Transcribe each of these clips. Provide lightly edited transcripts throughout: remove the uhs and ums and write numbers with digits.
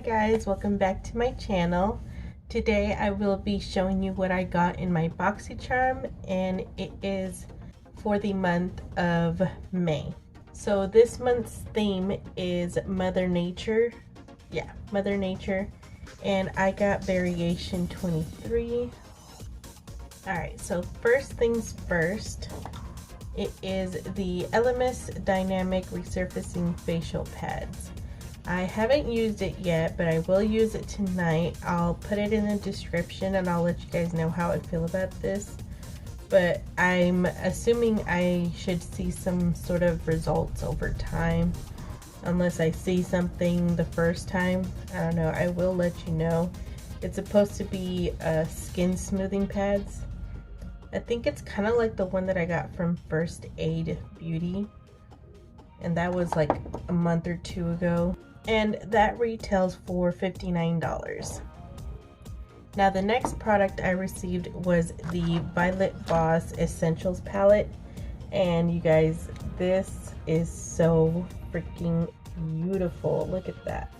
guys, welcome back to my channel. Today I will be showing you what I got in my Boxycharm, and it is for the month of May. So this month's theme is Mother Nature. Yeah, Mother Nature. And I got variation 23. Alright, so first things first, it is the Elemis Dynamic Resurfacing Facial Pads. I haven't used it yet, but I will use it tonight. I'll put it in the description and I'll let you guys know how I feel about this. But I'm assuming I should see some sort of results over time. Unless I see something the first time. I don't know. I will let you know. It's supposed to be skin smoothing pads. I think it's kind of like the one that I got from First Aid Beauty. And that was like a month or two ago. And that retails for $59. Now the next product I received was the Violet Voss Essentials palette. And you guys, this is so freaking beautiful. Look at that.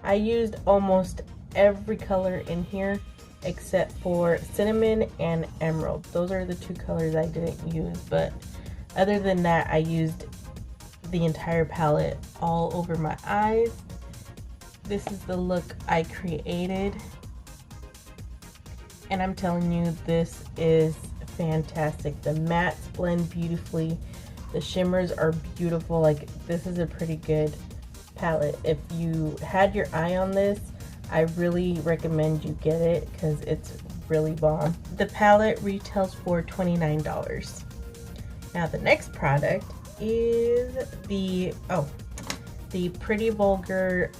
I used almost every color in here except for cinnamon and emerald. Those are the two colors I didn't use, but other than that I used the entire palette all over my eyes. This is the look I created, and I'm telling you, this is fantastic. The mattes blend beautifully, the shimmers are beautiful. Like, this is a pretty good palette. If you had your eye on this, I really recommend you get it because it's really bomb. The palette retails for $29. Now the next product is the Pretty Vulgar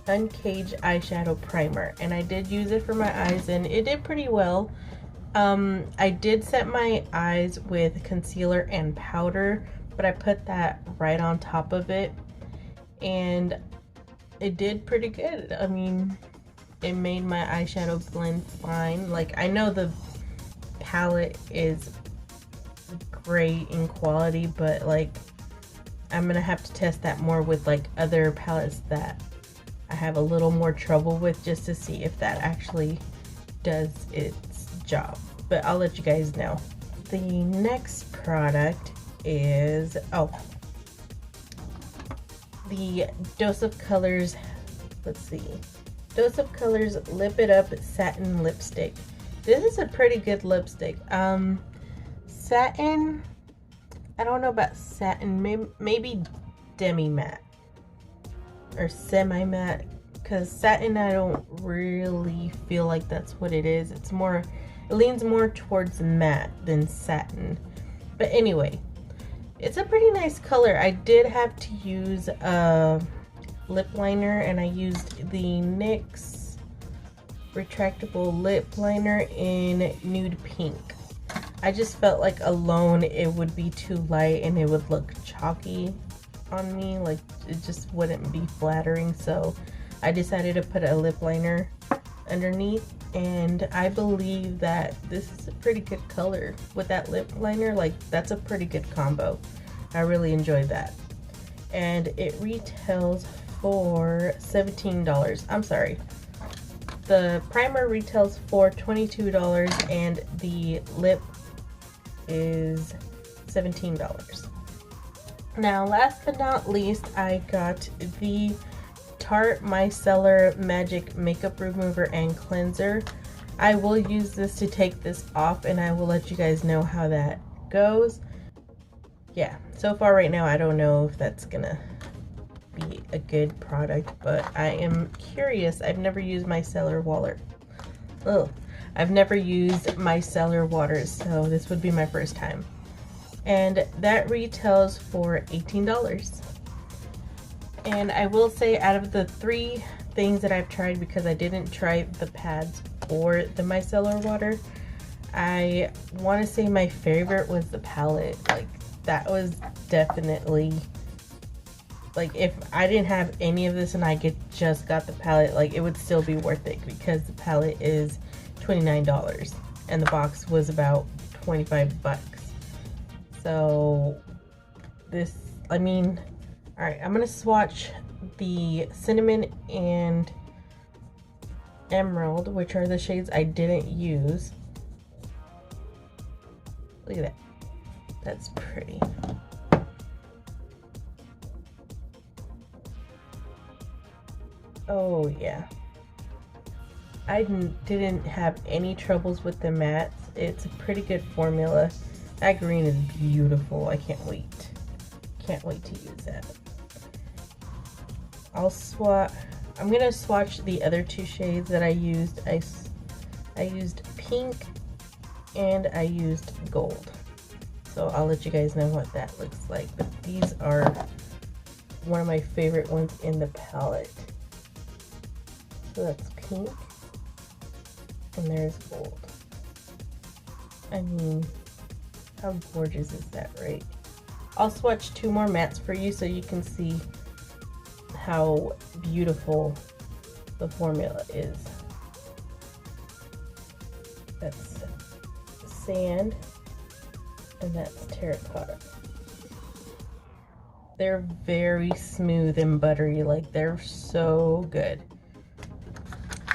Uncaged eyeshadow primer, and I did use it for my eyes and it did pretty well. I did set my eyes with concealer and powder, but I put that right on top of it and it did pretty good. I mean, it made my eyeshadow blend fine. Like, I know the palette is great in quality, but like, I'm gonna have to test that more with like other palettes that I have a little more trouble with, just to see if that actually does its job. But I'll let you guys know. The next product is the Dose of Colors, Dose of Colors Lip It Up Satin Lipstick. This is a pretty good lipstick. Satin, I don't know about satin, maybe demi-matte or semi-matte, because satin, I don't really feel like that's what it is. It's more, it leans more towards matte than satin. But anyway, it's a pretty nice color. I did have to use a lip liner, and I used the NYX retractable lip liner in nude pink. I just felt like alone it would be too light and it would look chalky on me. Like, it just wouldn't be flattering, so I decided to put a lip liner underneath, and I believe that this is a pretty good color with that lip liner. Like, that's a pretty good combo. I really enjoyed that, and it retails for $17. I'm sorry, the primer retails for $22 and the lip is $17. Now, last but not least, I got the Tarte Micellar Magic Makeup Remover and Cleanser. I will use this to take this off, and I will let you guys know how that goes. Yeah, so far right now, I don't know if that's gonna be a good product, but I am curious. I've never used micellar water. I've never used micellar water, so this would be my first time. And that retails for $18. And I will say, out of the three things that I've tried, because I didn't try the pads or the micellar water, I want to say my favorite was the palette. Like, that was definitely, like, if I didn't have any of this and I just got the palette, like, it would still be worth it, because the palette is $29 and the box was about 25 bucks. So this, I mean, Alright, I'm gonna swatch the Cinnamon and Emerald, which are the shades I didn't use. Look at that. That's pretty. Oh yeah. I didn't have any troubles with the mattes. It's a pretty good formula. That green is beautiful. I can't wait. Can't wait to use that. I'm gonna swatch the other two shades that I used. I used pink and I used gold. So I'll let you guys know what that looks like. But these are one of my favorite ones in the palette. So that's pink. And there's gold. I mean, how gorgeous is that, right? I'll swatch two more mattes for you so you can see how beautiful the formula is. That's sand and that's terracotta. They're very smooth and buttery, like they're so good.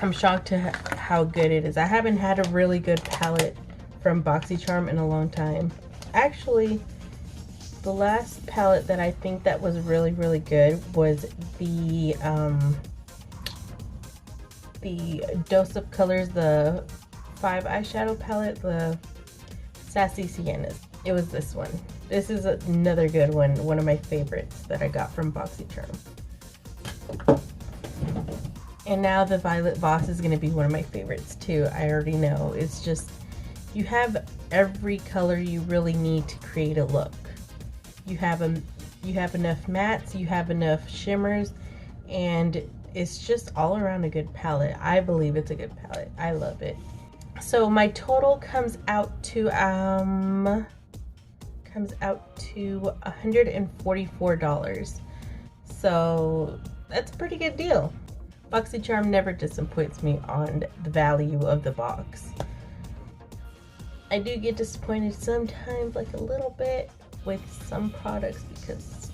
I'm shocked at how good it is. I haven't had a really good palette from Boxycharm in a long time. Actually, the last palette that I think that was really, really good was the Dose of Colors, the 5 eyeshadow palette, the Sassy Siennas. It was this one. This is another good one of my favorites that I got from Boxycharm. And now the Violet Voss is going to be one of my favorites too. I already know. It's just, you have every color you really need to create a look. You have enough mattes, you have enough shimmers, and it's just all around a good palette. I believe it's a good palette. I love it. So my total comes out to $144. So that's a pretty good deal. Boxycharm never disappoints me on the value of the box. I do get disappointed sometimes, like a little bit, with some products because,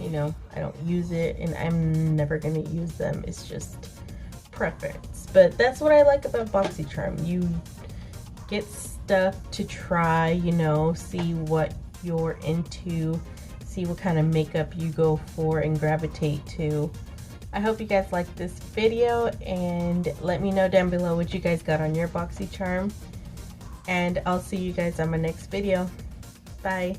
you know, I don't use it and I'm never going to use them. It's just preference. But that's what I like about Boxycharm. You get stuff to try, you know, see what you're into, see what kind of makeup you go for and gravitate to. I hope you guys liked this video, and let me know down below what you guys got on your Boxycharm. And I'll see you guys on my next video. Bye.